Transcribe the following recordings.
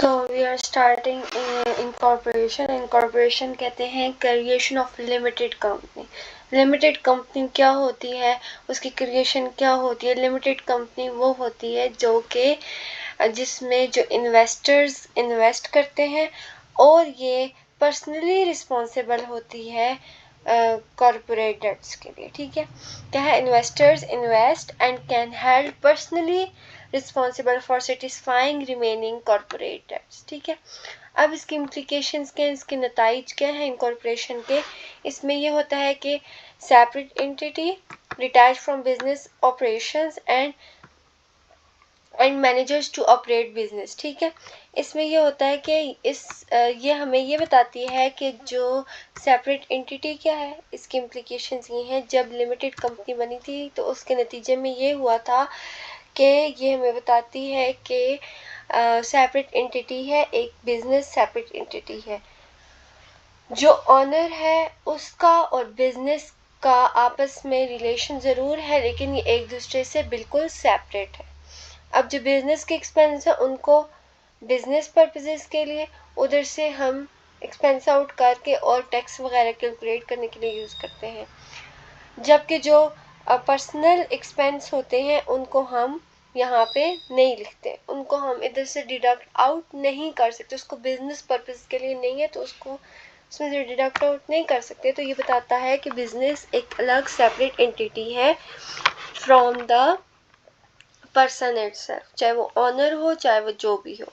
So we are starting incorporation. Incorporation कहते हैं creation of limited company. Limited company क्या होती है, उसकी क्रिएशन क्या होती है? लिमिटेड कंपनी वो होती है जो कि जिसमें जो इन्वेस्टर्स इन्वेस्ट करते हैं और ये पर्सनली रिस्पॉन्सिबल होती है कॉरपोरेट डेट्स के लिए। ठीक है, क्या है? Investors invest and can held personally responsible for satisfying remaining corporate debts. ठीक है, अब इसके इम्प्लीकेशंस क्या हैं, इसके नताइज क्या हैं इनकॉर्पोरेशन के? इसमें ये होता है कि separate entity detach from business operations and managers to operate business. ठीक है, इसमें ये होता है कि ये हमें ये बताती है कि जो सेपरेट एंटिटी क्या है, इसके इम्प्लीकेशंस ये हैं। जब लिमिटेड कंपनी बनी थी तो उसके नतीजे में ये हुआ था कि ये हमें बताती है कि सेपरेट एंटिटी है, एक बिजनेस सेपरेट एंटिटी है। जो ऑनर है उसका और बिजनेस का आपस में रिलेशन ज़रूर है, लेकिन ये एक दूसरे से बिल्कुल सेपरेट है। अब जो बिजनेस के एक्सपेंस है उनको बिजनेस पर्पसेस के लिए उधर से हम एक्सपेंस आउट करके और टैक्स वगैरह कैलकुलेट करने के लिए यूज़ करते हैं, जबकि जो पर्सनल एक्सपेंस होते हैं उनको हम यहाँ पे नहीं लिखते, उनको हम इधर से डिडक्ट आउट नहीं कर सकते। उसको बिजनेस पर्पस के लिए नहीं है तो उसको उसमें से डिडक्ट आउट नहीं कर सकते। तो ये बताता है कि बिजनेस एक अलग सेपरेट एंटिटी है फ्रॉम द पर्सन इटसेल्फ, चाहे वो ऑनर हो चाहे वो जो भी हो।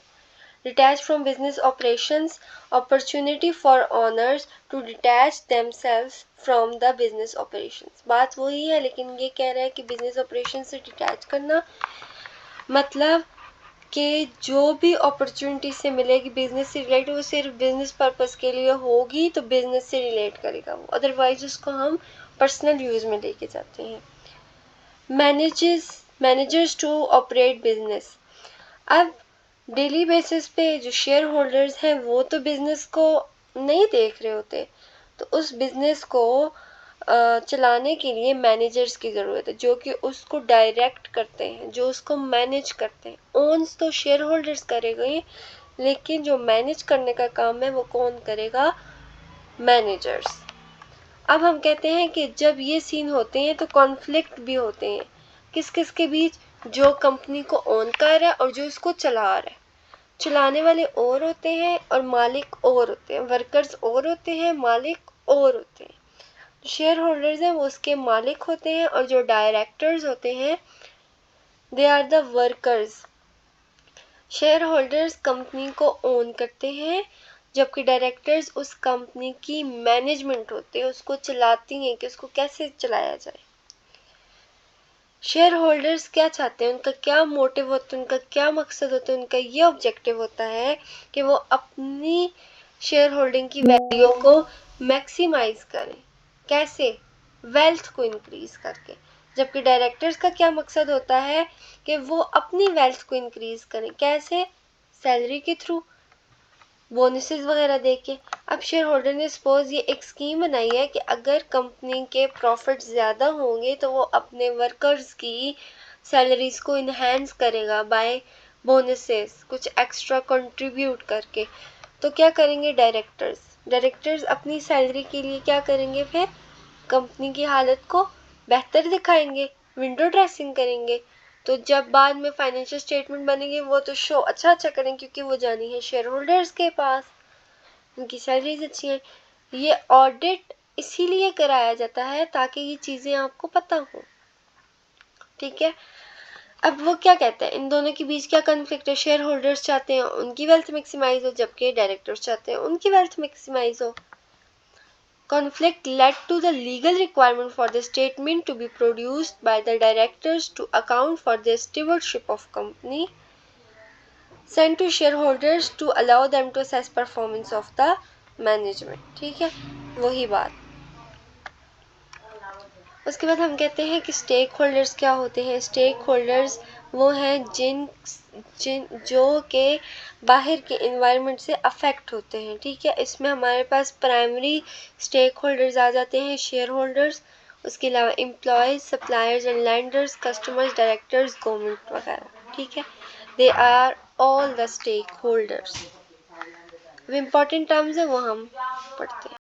Detach from business operations, opportunity for owners to detach themselves from the business operations. बात वही है, लेकिन ये कह रहा है कि बिजनेस ऑपरेशन से डिटैच करना मतलब कि जो भी अपॉर्चुनिटी से मिलेगी बिजनेस से रिलेटेड वो सिर्फ बिजनेस पर्पस के लिए होगी तो बिजनेस से रिलेट करेगा वो, अदरवाइज उसको हम पर्सनल यूज में लेके जाते हैं। मैनेजर्स टू ऑपरेट बिजनेस, अब डेली बेसिस पे जो शेयर होल्डर्स हैं वो तो बिजनेस को नहीं देख रहे होते, तो उस बिजनेस को चलाने के लिए मैनेजर्स की ज़रूरत है जो कि उसको डायरेक्ट करते हैं, जो उसको मैनेज करते हैं। ओन्स तो शेयर होल्डर्स करेंगे, लेकिन जो मैनेज करने का काम है वो कौन करेगा? मैनेजर्स। अब हम कहते हैं कि जब ये सीन होते हैं तो कॉन्फ्लिक्ट भी होते हैं, किस किस के बीच? जो कंपनी को ओन कर रहा है और जो उसको चला रहा है। चलाने वाले और होते हैं और मालिक और होते हैं, वर्कर्स और होते हैं, मालिक और होते हैं। शेयर होल्डर्स हैं वो उसके मालिक होते हैं और जो डायरेक्टर्स होते हैं they are the workers. Shareholders company को ओन करते हैं, जबकि डायरेक्टर्स उस कंपनी की मैनेजमेंट होते हैं, उसको चलाती हैं कि उसको कैसे चलाया जाए। शेयर होल्डर्स क्या चाहते हैं, उनका क्या मोटिव होता है, उनका क्या मकसद होता है? उनका ये ऑब्जेक्टिव होता है कि वो अपनी शेयर होल्डिंग की वैल्यू को मैक्सिमाइज करें। कैसे? वेल्थ को इंक्रीज करके। जबकि डायरेक्टर्स का क्या मकसद होता है कि वो अपनी वेल्थ को इंक्रीज करें। कैसे? सैलरी के थ्रू, बोनसेस वगैरह दे के। अब शेयर होल्डर ने सपोज ये एक स्कीम बनाई है कि अगर कंपनी के प्रॉफिट ज़्यादा होंगे तो वो अपने वर्कर्स की सैलरीज को इन्हेंस करेगा बाय बोनसेस, कुछ एक्स्ट्रा कंट्रीब्यूट करके। तो क्या करेंगे डायरेक्टर्स अपनी सैलरी के लिए क्या करेंगे? फिर कंपनी की हालत को बेहतर दिखाएंगे, विंडो ड्रेसिंग करेंगे। तो जब बाद में फाइनेंशियल स्टेटमेंट बनेंगे वो तो शो अच्छा करें, क्योंकि वो जानी है शेयर होल्डर्स के पास, उनकी सैलरीज अच्छी हैं। ये ऑडिट इसीलिए कराया जाता है ताकि ये चीज़ें आपको पता हो। ठीक है, अब वो क्या कहते हैं, इन दोनों के बीच क्या कन्फ्लिक्ट है? शेयर होल्डर्स चाहते हैं उनकी वेल्थ मैक्सिमाइज हो, जबकि डायरेक्टर्स चाहते हैं उनकी वेल्थ मैक्सिमाइज हो। Conflict led to the legal requirement for the statement to be produced by the directors to account for their stewardship of company, sent to shareholders to allow them to assess performance of the management। ठीक है, वही बात। उसके बाद हम कहते हैं कि स्टेक होल्डर्स क्या होते हैं? स्टेक होल्डर्स वो हैं जिन जो के बाहर के इन्वायरमेंट से अफेक्ट होते हैं। ठीक है, इसमें हमारे पास प्राइमरी स्टेक होल्डर्स आ जाते हैं, शेयर होल्डर्स। उसके अलावा employees, suppliers and lenders, customers, directors, government वगैरह। ठीक है, they are all the stakeholders. वो इम्पोर्टेंट टर्म्स है, वो हम पढ़ते हैं।